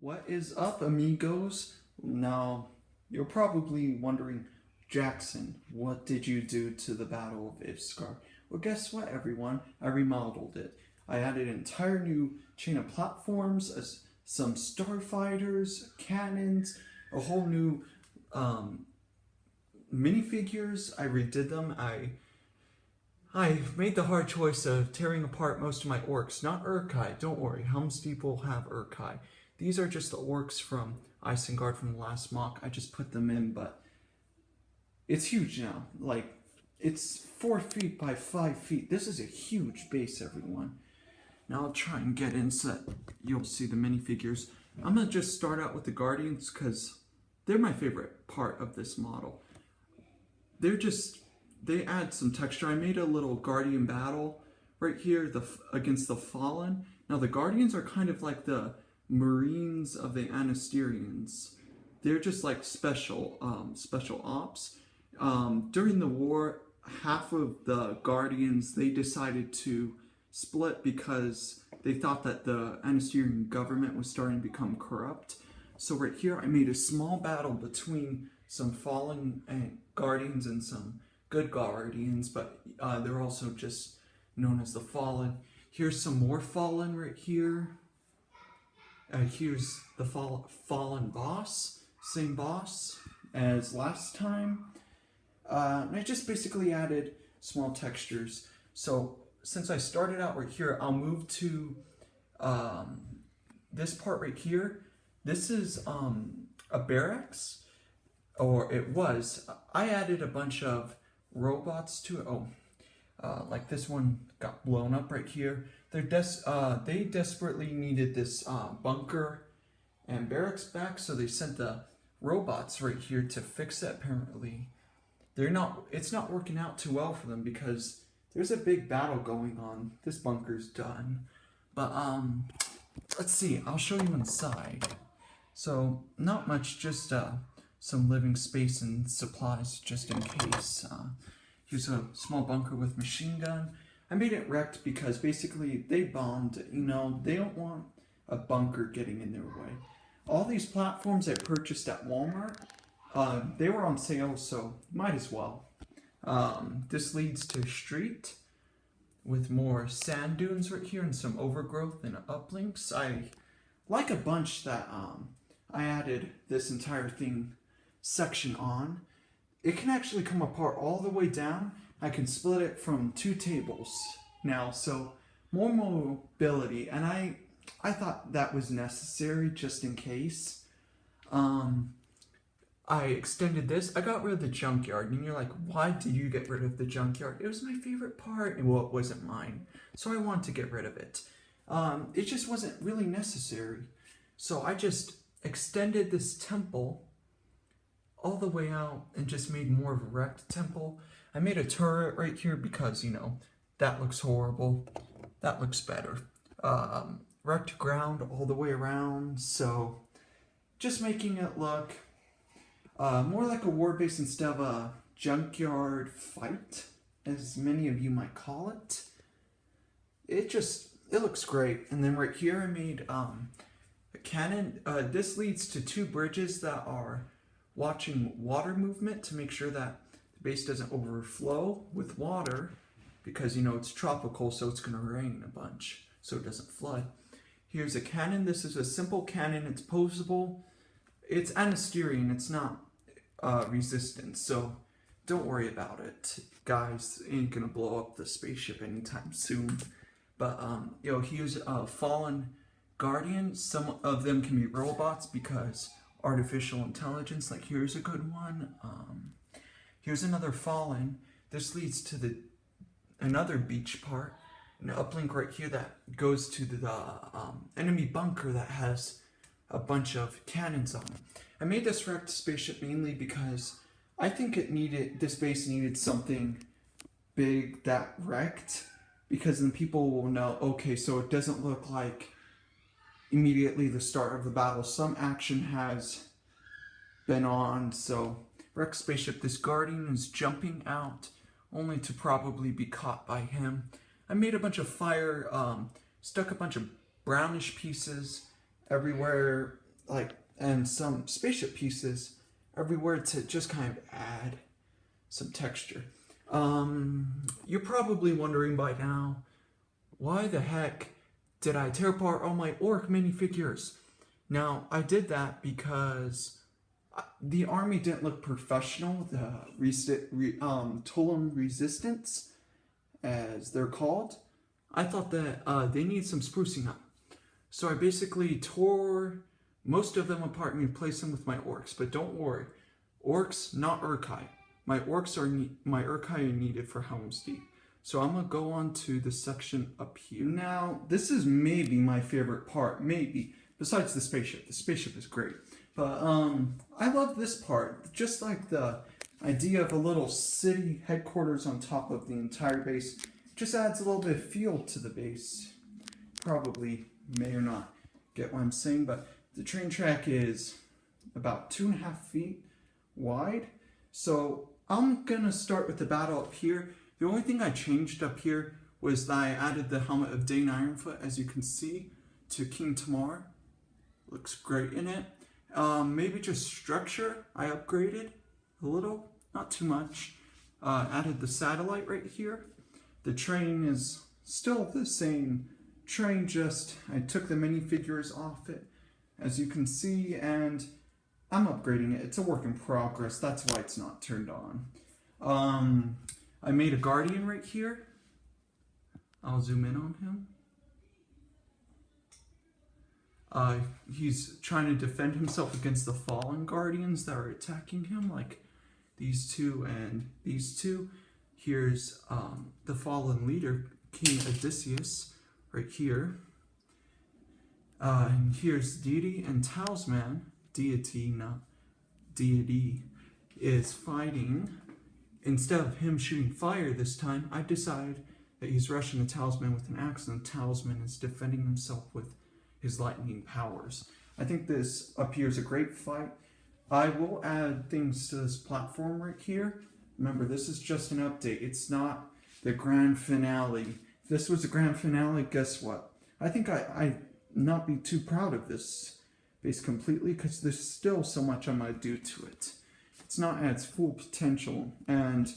What is up, amigos? Now, you're probably wondering, Jackson, what did you do to the Battle of Ifscar? Well, guess what, everyone? I remodeled it. I added an entire new chain of platforms, some starfighters, cannons, a whole new minifigures. I redid them. I made the hard choice of tearing apart most of my orcs. Not Urkai, don't worry. Helm's Deep will have Urkai. These are just the orcs from Isengard from the last mock. I just put them in, but it's huge now. Like, it's 4 feet by 5 feet. This is a huge base, everyone. Now I'll try and get in so that you'll see the minifigures. I'm going to just start out with the Guardians because they're my favorite part of this model. They add some texture. I made a little Guardian battle right here against the Fallen. Now the Guardians are kind of like the Marines of the Anasterians. They're just like special ops. During the war, half of the Guardians, they decided to split because they thought that the Anasterian government was starting to become corrupt. So right here, I made a small battle between some fallen Guardians and some good Guardians, but they're also just known as the Fallen. Here's some more Fallen right here. Here's the Fallen boss, same boss as last time. And I just basically added small textures. So since I started out right here, I'll move to this part right here. This is a barracks, or it was. I added a bunch of robots to it. Like this one got blown up right here. They desperately needed this bunker and barracks back, so they sent the robots right here to fix it. Apparently, it's not working out too well for them because there's a big battle going on. This bunker's done, but let's see. I'll show you inside. So not much, just some living space and supplies just in case. Here's a small bunker with machine gun. I made it wrecked because basically they bombed, they don't want a bunker getting in their way. All these platforms I purchased at Walmart, they were on sale, so might as well. This leads to a street with more sand dunes right here and some overgrowth and uplinks. I like a bunch that I added this entire section on. It can actually come apart all the way down. I can split it from 2 tables now, so more mobility, and I thought that was necessary just in case. I extended this. I got rid of the Junkyard, and you're like, why did you get rid of the Junkyard? It was my favorite part, and well, it wasn't mine, so I wanted to get rid of it. It just wasn't really necessary, so I just extended this temple all the way out and just made more of a wrecked temple. I made a turret right here because, that looks horrible. That looks better. Wrecked ground all the way around, so just making it look more like a war base instead of a junkyard fight, as many of you might call it. It looks great. And then right here I made a cannon. This leads to 2 bridges that are watching water movement to make sure that the base doesn't overflow with water because, it's tropical, so it's going to rain a bunch so it doesn't flood. Here's a cannon. This is a simple cannon. It's posable. It's Anasterian. It's not resistant, so don't worry about it. Guys, ain't going to blow up the spaceship anytime soon. But, here's a Fallen Guardian. Some of them can be robots because artificial intelligence. Like here's a good one. Here's another Fallen. This leads to another beach part, an uplink right here that goes to the enemy bunker that has a bunch of cannons on it. I made this wrecked spaceship mainly because I think this base needed something big that wrecked, because then people will know, okay, so it doesn't look like immediately the start of the battle. Some action has been on, so wrecked spaceship. This Guardian is jumping out only to probably be caught by him. I made a bunch of fire, stuck a bunch of brownish pieces everywhere and some spaceship pieces everywhere to just kind of add some texture. You're probably wondering by now, why the heck did I tear apart all my orc minifigures? Now, I did that because the army didn't look professional. The Totem Resistance, as they're called, I thought that they need some sprucing up. So I basically tore most of them apart and replaced them with my orcs. But don't worry, orcs, not Urkai. My orcs are my Urkai are needed for Helm's Deep. So I'm gonna go on to the section up here. Now, this is maybe my favorite part, maybe, besides the spaceship. The spaceship is great. But I love this part, just like the idea of a little city headquarters on top of the entire base. Just adds a little bit of feel to the base. Probably may or not get what I'm saying, but the train track is about 2.5 feet wide. So I'm gonna start with the battle up here. The only thing I changed up here was that I added the helmet of Dane Ironfoot, as you can see, to King Tamar. Looks great in it. Maybe just structure I upgraded a little, not too much. Added the satellite right here. The train is still the same train, just I took the minifigures off it, as you can see, and I'm upgrading it. It's a work in progress. That's why it's not turned on. I made a guardian right here. I'll zoom in on him. He's trying to defend himself against the fallen guardians that are attacking him, like these two and these two. Here's the fallen leader, King Odysseus, right here. And here's Deity and Talisman. Deity, not deity, is fighting. Instead of him shooting fire this time, I decide that he's rushing the Talisman with an axe, and the Talisman is defending himself with his lightning powers. I think this appears a great fight. I will add things to this platform right here. Remember, this is just an update. It's not the grand finale. If this was the grand finale, guess what? I think I'd not be too proud of this base completely, because there's still so much I'm going to do to it. It's not at its full potential, and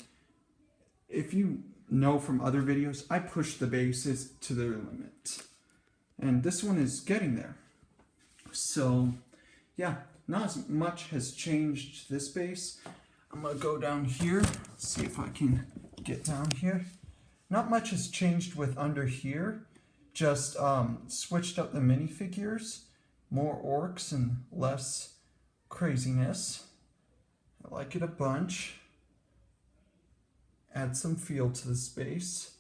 if you know from other videos, I push the bases to their limit. And this one is getting there. So, yeah, not as much has changed this base. I'm going to go down here, see if I can get down here. Not much has changed with under here. Just switched up the minifigures. More orcs and less craziness. I like it a bunch. Add some feel to the space.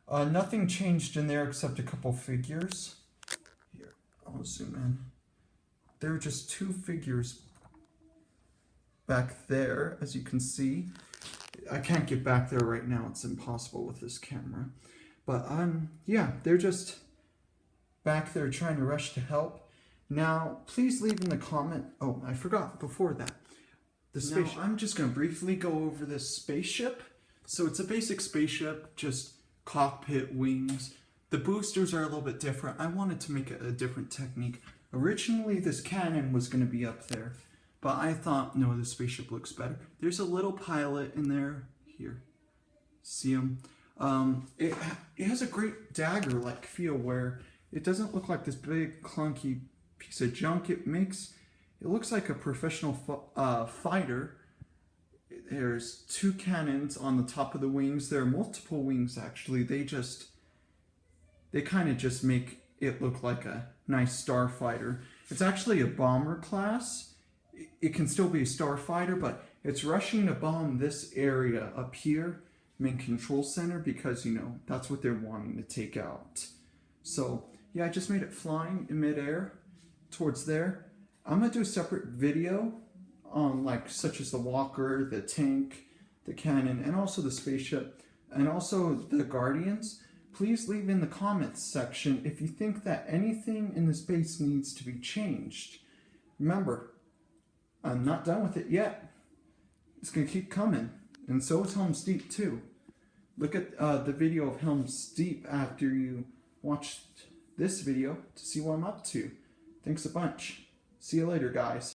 Nothing changed in there except a couple figures. Here, I'll zoom in. There are just 2 figures back there, as you can see. I can't get back there right now. It's impossible with this camera. But yeah, they're just back there trying to rush to help. Now, please leave in the comment. Oh, I forgot before that. The spaceship. Now, I'm just going to briefly go over this spaceship. So it's a basic spaceship, just cockpit, wings. The boosters are a little bit different. I wanted to make it a different technique. Originally, this cannon was going to be up there, but I thought, no, the spaceship looks better. There's a little pilot in there. Here. See him? It has a great dagger-like feel where it doesn't look like this big, clunky piece of junk. It looks like a professional fighter. There's 2 cannons on the top of the wings. There are multiple wings, actually. They kind of just make it look like a nice starfighter. It's actually a bomber class. It can still be a starfighter, but it's rushing to bomb this area up here, main control center, because, you know, that's what they're wanting to take out. So, yeah, I just made it flying in midair towards there. I'm going to do a separate video on, like, such as the walker, the tank, the cannon, and also the spaceship, and also the guardians. Please leave in the comments section if you think that anything in this base needs to be changed. Remember, I'm not done with it yet. It's going to keep coming. And so is Helm's Deep too. Look at the video of Helm's Deep after you watched this video to see what I'm up to. Thanks a bunch. See you later, guys.